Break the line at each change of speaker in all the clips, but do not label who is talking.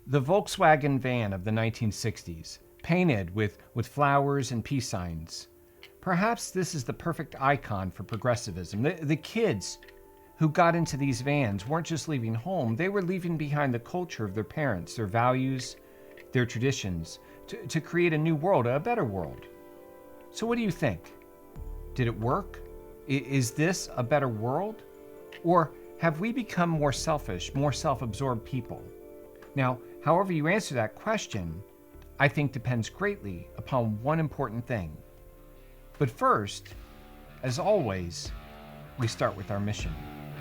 The Volkswagen van of the 1960s, painted with flowers and peace signs. Perhaps this is the perfect icon for progressivism. The kids who got into these vans weren't just leaving home, they were leaving behind the culture of their parents, their values, their traditions, to create a new world, a better world. So what do you think? Did it work? Is this a better world? Or have we become more selfish, more self-absorbed people? Now, however you answer that question, I think depends greatly upon one important thing. But first, as always, we start with our mission.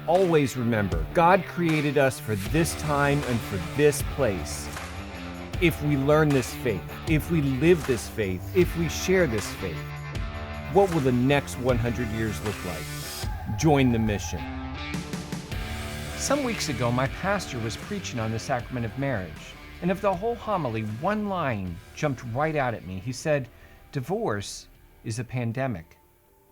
Always remember, God created us for this time and for this place. If we learn this faith, if we live this faith, if we share this faith, what will the next 100 years look like? Join the mission. Some weeks ago, my pastor was preaching on the sacrament of marriage, and of the whole homily, one line jumped right out at me. He said, "Divorce is a pandemic."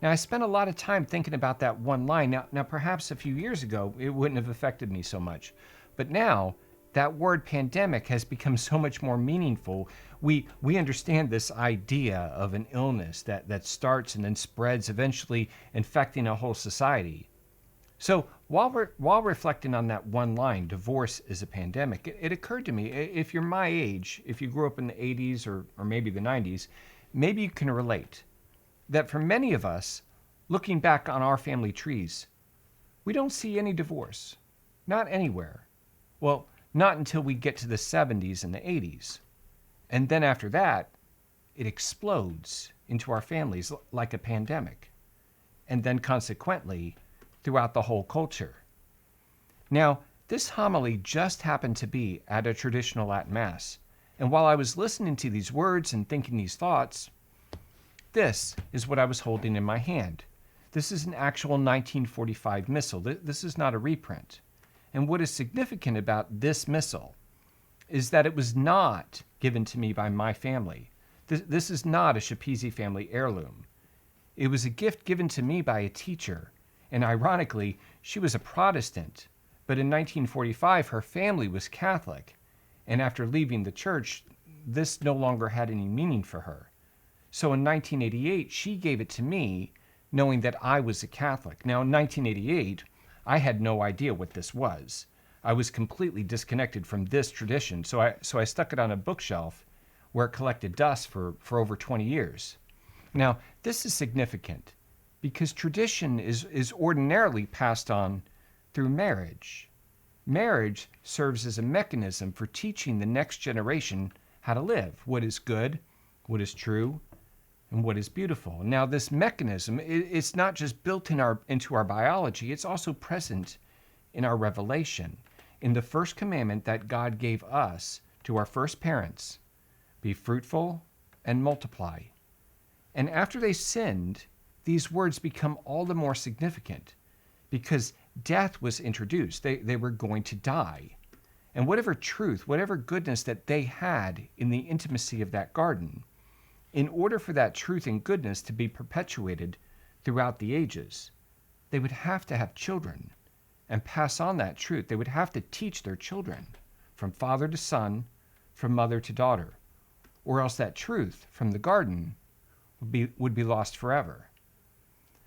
Now, I spent a lot of time thinking about that one line. Now, perhaps a few years ago, it wouldn't have affected me so much. But now, that word pandemic has become so much more meaningful. We understand this idea of an illness that starts and then spreads, eventually infecting a whole society. So while reflecting on that one line, divorce is a pandemic, it occurred to me, if you're my age, if you grew up in the 80s or maybe the 90s, maybe you can relate that for many of us, looking back on our family trees, we don't see any divorce, not anywhere. Well, not until we get to the 70s and the 80s. And then after that, it explodes into our families like a pandemic. And then consequently, throughout the whole culture. Now, this homily just happened to be at a traditional Latin Mass. And while I was listening to these words and thinking these thoughts, this is what I was holding in my hand. This is an actual 1945 missal. This is not a reprint. And what is significant about this missal is that it was not given to me by my family. This is not a Shapezi family heirloom. It was a gift given to me by a teacher. And ironically, she was a Protestant. But in 1945, her family was Catholic. And after leaving the church, this no longer had any meaning for her. So in 1988, she gave it to me, knowing that I was a Catholic. Now, in 1988, I had no idea what this was. I was completely disconnected from this tradition, so I stuck it on a bookshelf where it collected dust for over 20 years. Now, this is significant because tradition is ordinarily passed on through marriage. Marriage serves as a mechanism for teaching the next generation how to live, what is good, what is true, and what is beautiful. Now, this mechanism, it's not just built into our biology, it's also present in our revelation, in the first commandment that God gave us to our first parents: be fruitful and multiply. And after they sinned, these words become all the more significant because death was introduced. They were going to die. And whatever truth, whatever goodness that they had in the intimacy of that garden, in order for that truth and goodness to be perpetuated throughout the ages, they would have to have children and pass on that truth. They would have to teach their children from father to son, from mother to daughter, or else that truth from the garden would be lost forever.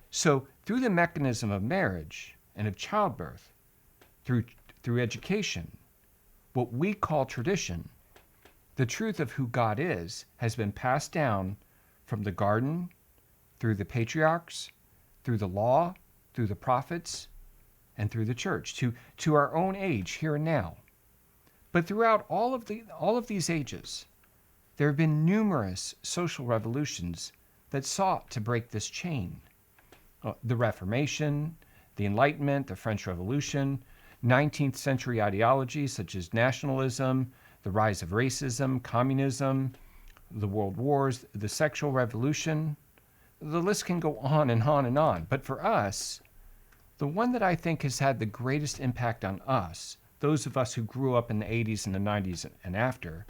So through the mechanism of marriage and of childbirth, through education, what we call tradition, the truth of who God is has been passed down from the garden, through the patriarchs, through the law, through the prophets, and through the church, to our own age here and now. But throughout all of these ages, there have been numerous social revolutions that sought to break this chain. The Reformation, the Enlightenment, the French Revolution, 19th century ideologies such as nationalism, the rise of racism, communism, the world wars, the sexual revolution. The list can go on and on and on. But for us, the one that I think has had the greatest impact on us, those of us who grew up in the 80s and the 90s and after,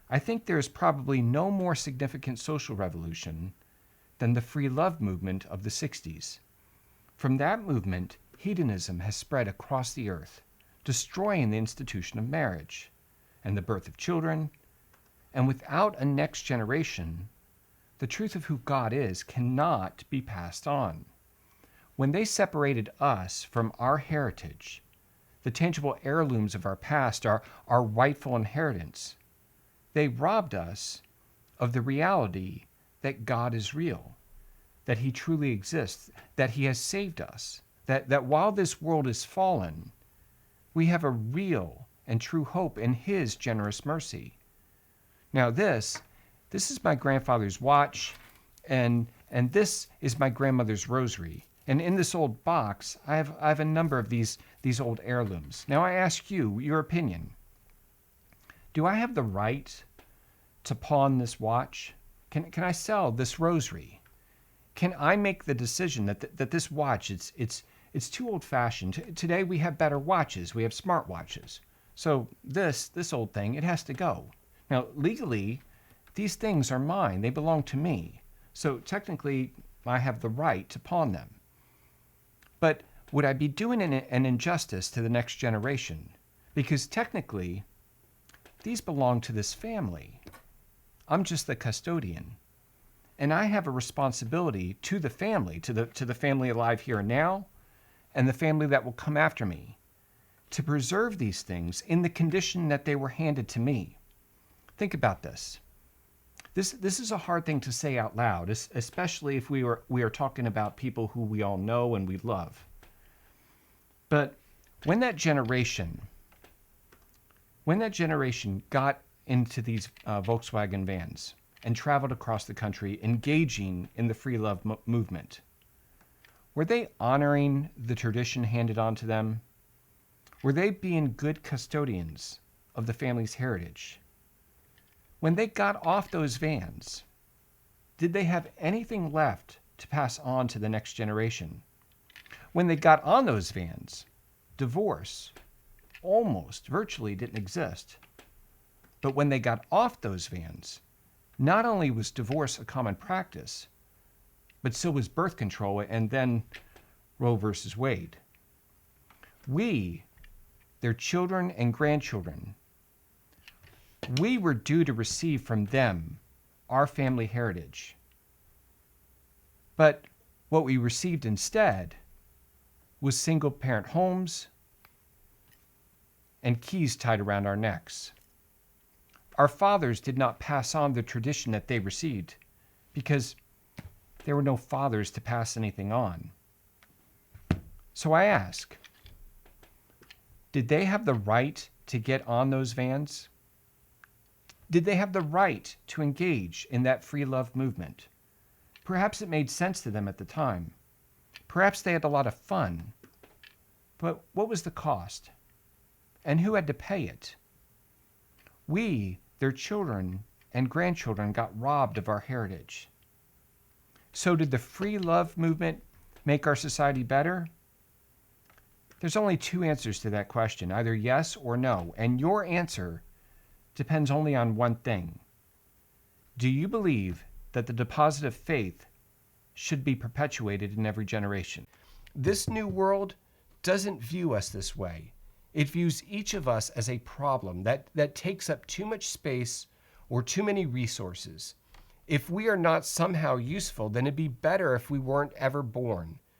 I think there is probably no more significant social revolution than the free love movement of the 60s. From that movement, hedonism has spread across the earth, destroying the institution of marriage. and the birth of children. And without a next generation, the truth of who God is cannot be passed on. When they separated us from our heritage, the tangible heirlooms of our past, our rightful inheritance, they robbed us of the reality that God is real, that he truly exists, that he has saved us, that while this world is fallen, we have a real and true hope in his generous mercy. Now this is my grandfather's watch, and this is my grandmother's rosary. And in this old box, I have a number of these old heirlooms. Now I ask you your opinion. Do I have the right to pawn this watch? Can I sell this rosary? Can I make the decision that this watch, it's too old-fashioned? Today we have better watches. We have smart watches. So this old thing, it has to go. Now legally, these things are mine. They belong to me. So technically, I have the right to pawn them. But would I be doing an injustice to the next generation? Because technically, these belong to this family. I'm just the custodian. And I have a responsibility to the family, to the family alive here and now, and the family that will come after me, to preserve these things in the condition that they were handed to me. Think about this. This is a hard thing to say out loud, especially if we are talking about people who we all know and we love. But when that generation got into these Volkswagen vans and traveled across the country engaging in the free love movement, were they honoring the tradition handed on to them? Were they being good custodians of the family's heritage? When they got off those vans, did they have anything left to pass on to the next generation? When they got on those vans, divorce almost virtually didn't exist. But when they got off those vans, not only was divorce a common practice, but so was birth control and then Roe versus Wade. We, their children and grandchildren, we were due to receive from them our family heritage. But what we received instead was single-parent homes and keys tied around our necks. Our fathers did not pass on the tradition that they received because there were no fathers to pass anything on. So I ask, did they have the right to get on those vans? Did they have the right to engage in that free love movement? Perhaps it made sense to them at the time. Perhaps they had a lot of fun. But what was the cost? And who had to pay it? We, their children and grandchildren, got robbed of our heritage. So did the free love movement make our society better? There's only two answers to that question, either yes or no. And your answer depends only on one thing. Do you believe that the deposit of faith should be perpetuated in every generation? This new world doesn't view us this way. It views each of us as a problem that takes up too much space or too many resources. If we are not somehow useful, then it'd be better if we weren't ever born.